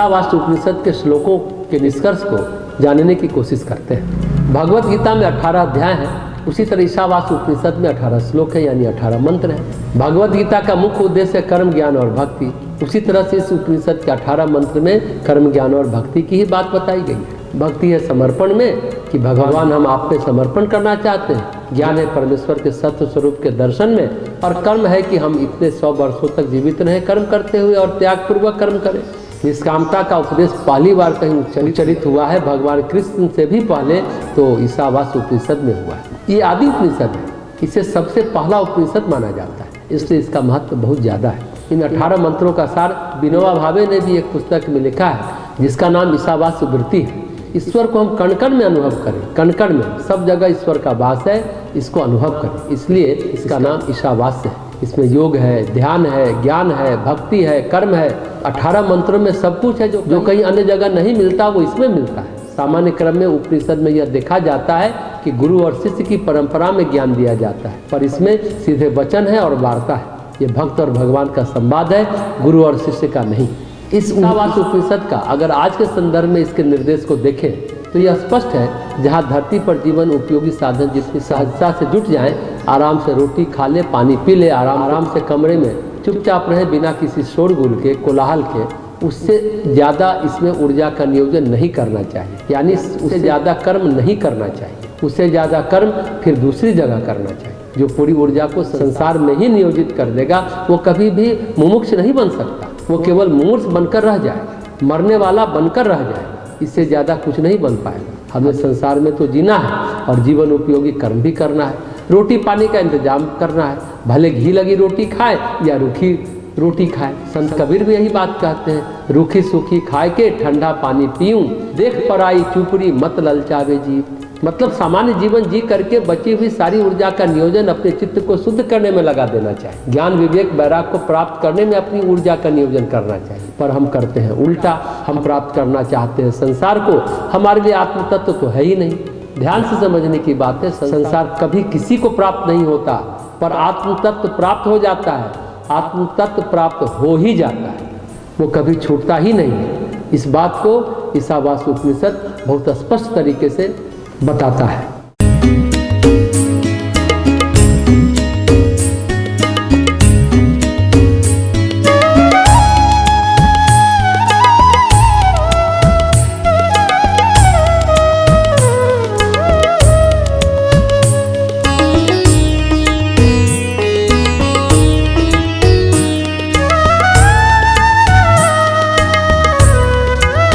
ईशावास्य उपनिषद के श्लोकों के निष्कर्ष को जानने की कोशिश करते हैं। भगवत गीता में 18 अध्याय हैं, उसी तरह ईशावास्य उपनिषद में 18 श्लोक है, यानी 18 मंत्र हैं। भगवत गीता का मुख्य उद्देश्य है कर्म, ज्ञान और भक्ति। उसी तरह से इस उपनिषद के 18 मंत्र में कर्म, ज्ञान और भक्ति की ही बात बताई गई है। भक्ति है समर्पण में कि भगवान हम आप पे समर्पण करना चाहते हैं। ज्ञान है परमेश्वर के सत्य स्वरूप के दर्शन में, और कर्म है कि हम इतने 100 वर्षों तक जीवित रहें कर्म करते हुए और त्यागपूर्वक कर्म करें। निष्कामता का उपदेश पहली बार कहीं उच्चरित हुआ है भगवान कृष्ण से भी पहले, तो ईशावास्य उपनिषद में हुआ है। ये आदि उपनिषद है, इसे सबसे पहला उपनिषद माना जाता है, इसलिए इसका महत्व बहुत ज़्यादा है। इन 18 मंत्रों का सार विनोबा भावे ने भी एक पुस्तक में लिखा है, जिसका नाम ईशावास्य वृत्ति है। ईश्वर को हम कण कण में अनुभव करें, कण कण में, सब जगह ईश्वर का वास है, इसको अनुभव करें, इसलिए इसका नाम ईशावास्य है। इसमें योग है, ध्यान है, ज्ञान है, भक्ति है, कर्म है। 18 मंत्रों में सब कुछ है जो कहीं अन्य जगह नहीं मिलता, वो इसमें मिलता है। सामान्य क्रम में उपनिषद में यह देखा जाता है कि गुरु और शिष्य की परंपरा में ज्ञान दिया जाता है, पर इसमें सीधे वचन है और वार्ता है। ये भक्त और भगवान का संवाद है, गुरु और शिष्य का नहीं। इस ईशावास्य उपनिषद का अगर आज के संदर्भ में इसके निर्देश को देखें तो यह स्पष्ट है, जहाँ धरती पर जीवन उपयोगी साधन जितनी सहजता से जुट जाएं, आराम से रोटी खा ले, पानी पी ले, आराम से कमरे में चुपचाप रहे बिना किसी शोरगुल के, कोलाहल के, उससे ज़्यादा इसमें ऊर्जा का नियोजन नहीं करना चाहिए। यानी उससे ज़्यादा कर्म नहीं करना चाहिए, उससे ज़्यादा कर्म फिर दूसरी जगह करना चाहिए। जो पूरी ऊर्जा को संसार में ही नियोजित कर देगा वो कभी भी मुमुक्ष नहीं बन सकता, वो केवल मुमूर्ष बनकर रह जाएगा, मरने वाला बनकर रह जाएगा, इससे ज़्यादा कुछ नहीं बन पाएगा। हमें संसार में तो जीना है और जीवन उपयोगी कर्म भी करना है, रोटी पानी का इंतजाम करना है, भले घी लगी रोटी खाए या रूखी रोटी खाए। संत कबीर भी यही बात कहते हैं, रूखी सूखी खाए के ठंडा पानी पीऊं, देख पराई चुपड़ी मत ललचावे जी। मतलब सामान्य जीवन जी करके बची हुई सारी ऊर्जा का नियोजन अपने चित्त को शुद्ध करने में लगा देना चाहिए। ज्ञान विवेक वैराग को प्राप्त करने में अपनी ऊर्जा का नियोजन करना चाहिए, पर हम करते हैं उल्टा। हम प्राप्त करना चाहते हैं संसार को, हमारे लिए आत्म तत्व तो है ही नहीं। ध्यान से समझने की बात है, संसार कभी किसी को प्राप्त नहीं होता, पर आत्म तत्व प्राप्त हो जाता है। आत्म तत्व प्राप्त हो ही जाता है, वो कभी छूटता ही नहीं है। इस बात को ईशावास्य उपनिषद बहुत स्पष्ट तरीके से बताता है।